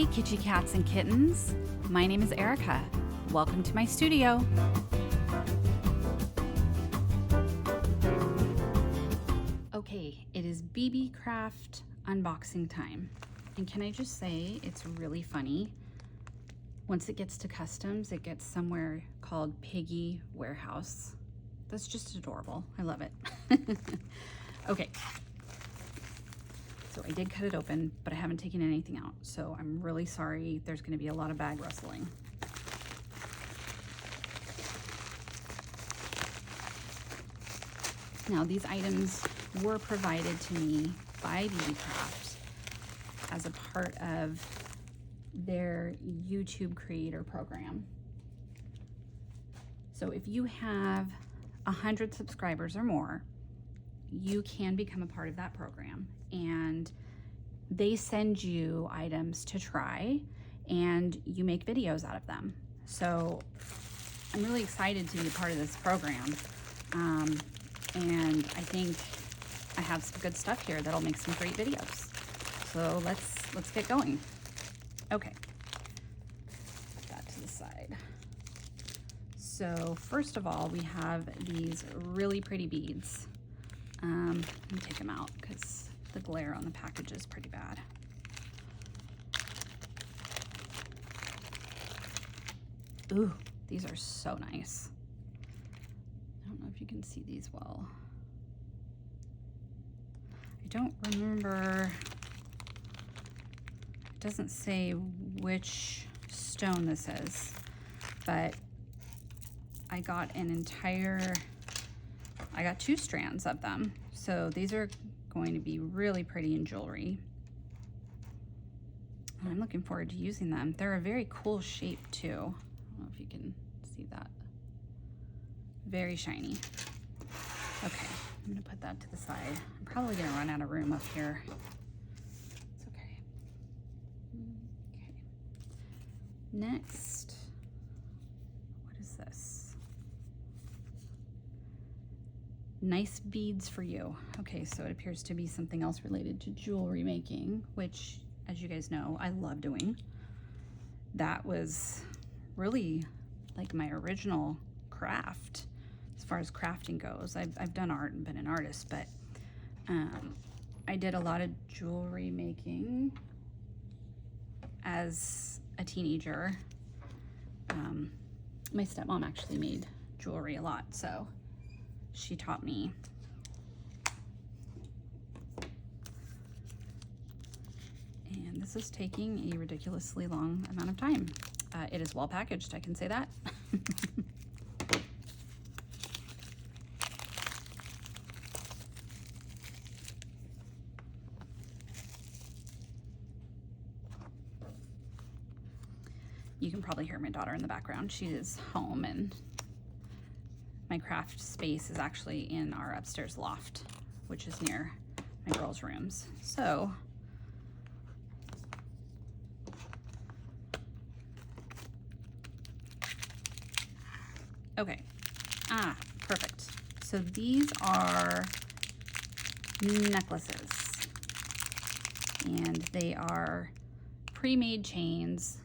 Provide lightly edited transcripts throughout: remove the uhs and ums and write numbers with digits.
Hey kitty cats and kittens, my name is Erica. Welcome to my studio. Okay, it is Beebeecraft unboxing time. And can I just say, it's really funny. Once it gets to customs, it gets somewhere called Piggy Warehouse. That's just adorable. I love it. Okay. So I did cut it open, but I haven't taken anything out. So I'm really sorry. There's going to be a lot of bag rustling. Now these items were provided to me by Beebeecraft as a part of their YouTube creator program. So if you have 100 subscribers or more, you can become a part of that program, and they send you items to try and you make videos out of them. So I'm really excited to be a part of this program. And I think I have some good stuff here that'll make some great videos. So let's get going. Okay, put that to the side. So first of all, we have these really pretty beads. Let me take them out because the glare on the package is pretty bad. Ooh, these are so nice. I don't know if you can see these well. I don't remember, it doesn't say which stone this is, but I got I got 2 strands of them. So these are going to be really pretty in jewelry. And I'm looking forward to using them. They're a very cool shape too. I don't know if you can see that. Very shiny. Okay, I'm gonna put that to the side. I'm probably gonna run out of room up here. It's okay. Okay. Next, what is this? Nice beads for you. Okay, so it appears to be something else related to jewelry making, which, as you guys know, I love doing. That was really like my original craft as far as crafting goes. I've done art and been an artist, but I did a lot of jewelry making as a teenager. My stepmom actually made jewelry a lot, so she taught me. And this is taking a ridiculously long amount of time. It is well packaged, I can say that. You can probably hear my daughter in the background. She is home, and my craft space is actually in our upstairs loft, which is near my girls' rooms. So okay, perfect. So these are necklaces, and they are pre-made chains,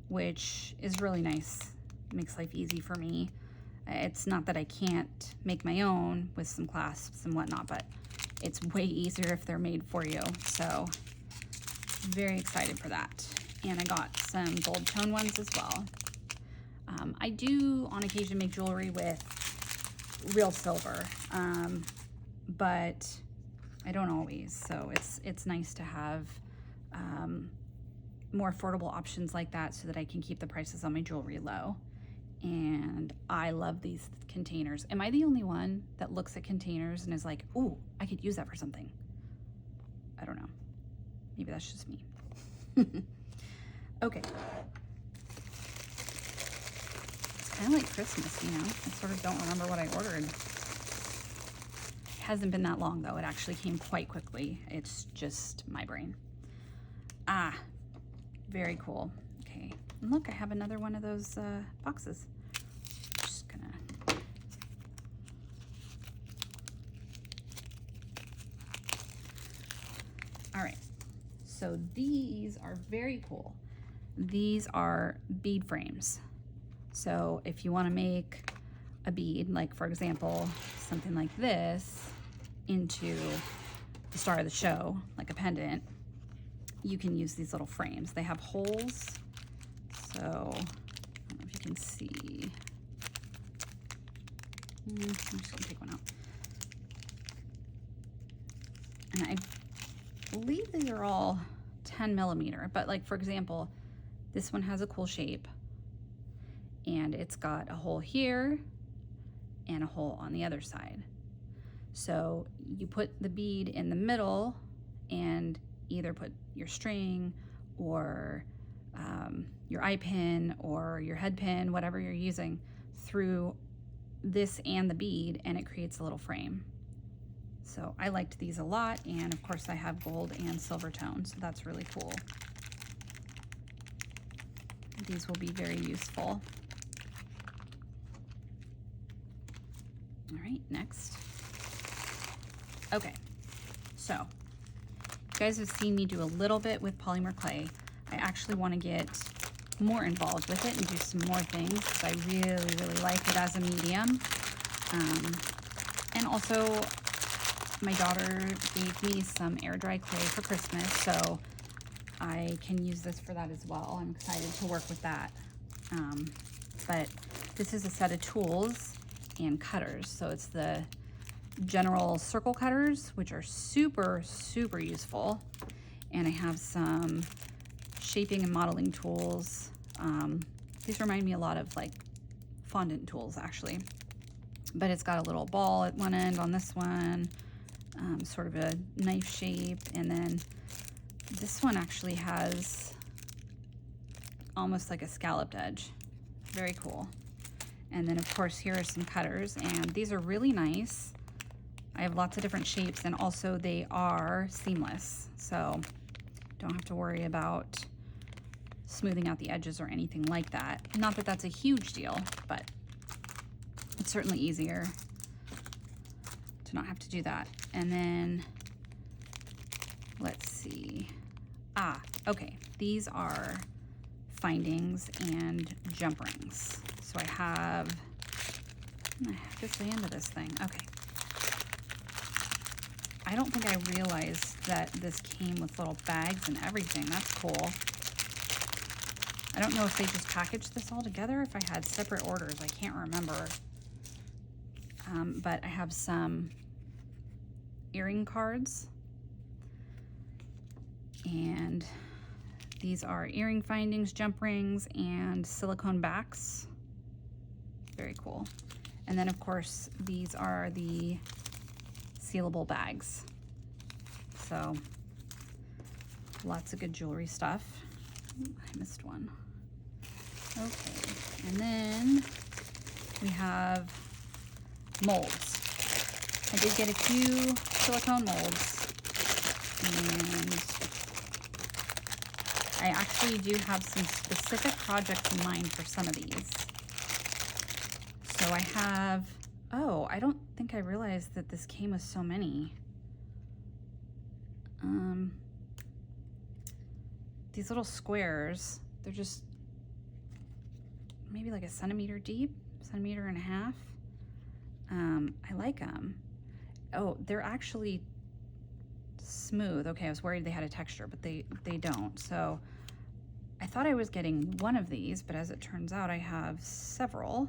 which is really nice. It makes life easy for me. It's not that I can't make my own with some clasps and whatnot, but it's way easier if they're made for you. So very excited for that. And I got some gold tone ones as well. I do on occasion make jewelry with real silver, but I don't always. So it's nice to have more affordable options like that so that I can keep the prices on my jewelry low. And I love these containers. Am I the only one that looks at containers and is like, ooh, I could use that for something? I don't know. Maybe that's just me. Okay. It's kind of like Christmas, you know? I sort of don't remember what I ordered. It hasn't been that long though. It actually came quite quickly. It's just my brain. Very cool. Okay. And look, I have another one of those boxes. Just gonna... All right. So these are very cool. These are bead frames. So if you want to make a bead, like for example, something like this into the star of the show, like a pendant, you can use these little frames. They have holes. So I don't know if you can see. I'm just gonna take one out. And I believe these are all 10 millimeter, but like for example, this one has a cool shape and it's got a hole here and a hole on the other side. So you put the bead in the middle and either put your string or your eye pin or your head pin, whatever you're using, through this and the bead, and it creates a little frame. So I liked these a lot, and of course I have gold and silver tone, so that's really cool. These will be very useful. All right, next. Okay, so you guys have seen me do a little bit with polymer clay. I actually want to get more involved with it and do some more things because I really, really like it as a medium. And also, my daughter gave me some air dry clay for Christmas, so I can use this for that as well. I'm excited to work with that. But this is a set of tools and cutters. So it's the general circle cutters, which are super, super useful. And I have some shaping and modeling tools. These remind me a lot of like fondant tools actually, but it's got a little ball at one end on this one, sort of a knife shape, and then this one actually has almost like a scalloped edge. Very cool. And then of course here are some cutters, and these are really nice. I have lots of different shapes, and also they are seamless, so don't have to worry about smoothing out the edges or anything like that. Not that that's a huge deal, but it's certainly easier to not have to do that. And then let's see. Okay, these are findings and jump rings. So I have, what the heck is the end of this thing? Okay. I don't think I realized that this came with little bags and everything. That's cool. I don't know if they just packaged this all together, if I had separate orders. I can't remember. But I have some earring cards. And these are earring findings, jump rings, and silicone backs. Very cool. And then of course, these are the sealable bags. So lots of good jewelry stuff. Ooh, I missed one. Okay, and then we have molds. I did get a few silicone molds, and I actually do have some specific projects in mind for some of these. So I have, oh, I don't think I realized that this came with so many. These little squares, they're just maybe like a centimeter deep, centimeter and a half. I like them. Oh, they're actually smooth. Okay, I was worried they had a texture, but they don't. So I thought I was getting one of these, but as it turns out, I have several.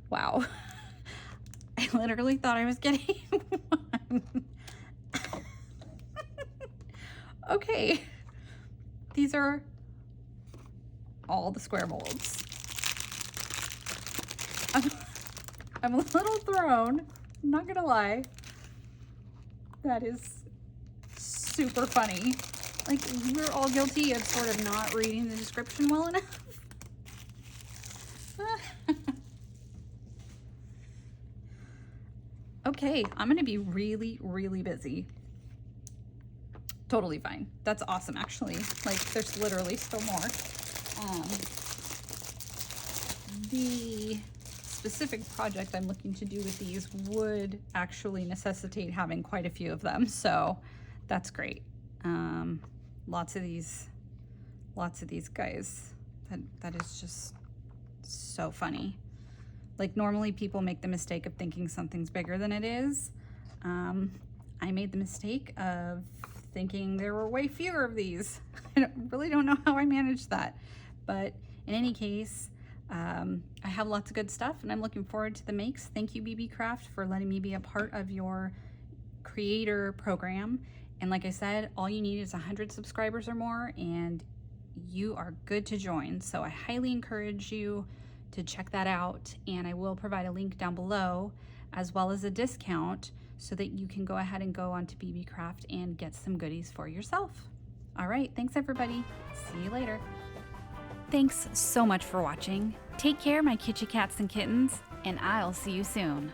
Wow. I literally thought I was getting one. Okay. These are all the square molds. I'm a little thrown, I'm not gonna lie. That is super funny. Like, we're all guilty of sort of not reading the description well enough. Okay, I'm gonna be really, really busy. Totally fine. That's awesome, actually. Like, there's literally still more. The specific project I'm looking to do with these would actually necessitate having quite a few of them, so that's great. Lots of these guys. That is just so funny. Like, normally people make the mistake of thinking something's bigger than it is. I made the mistake of thinking there were way fewer of these. I really don't know how I managed that. But in any case, I have lots of good stuff and I'm looking forward to the makes. Thank you, Beebeecraft, for letting me be a part of your creator program. And like I said, all you need is 100 subscribers or more and you are good to join. So I highly encourage you to check that out, and I will provide a link down below as well as a discount so that you can go ahead and go onto Beebeecraft and get some goodies for yourself. All right, thanks everybody. See you later. Thanks so much for watching. Take care, my kitty cats and kittens, and I'll see you soon.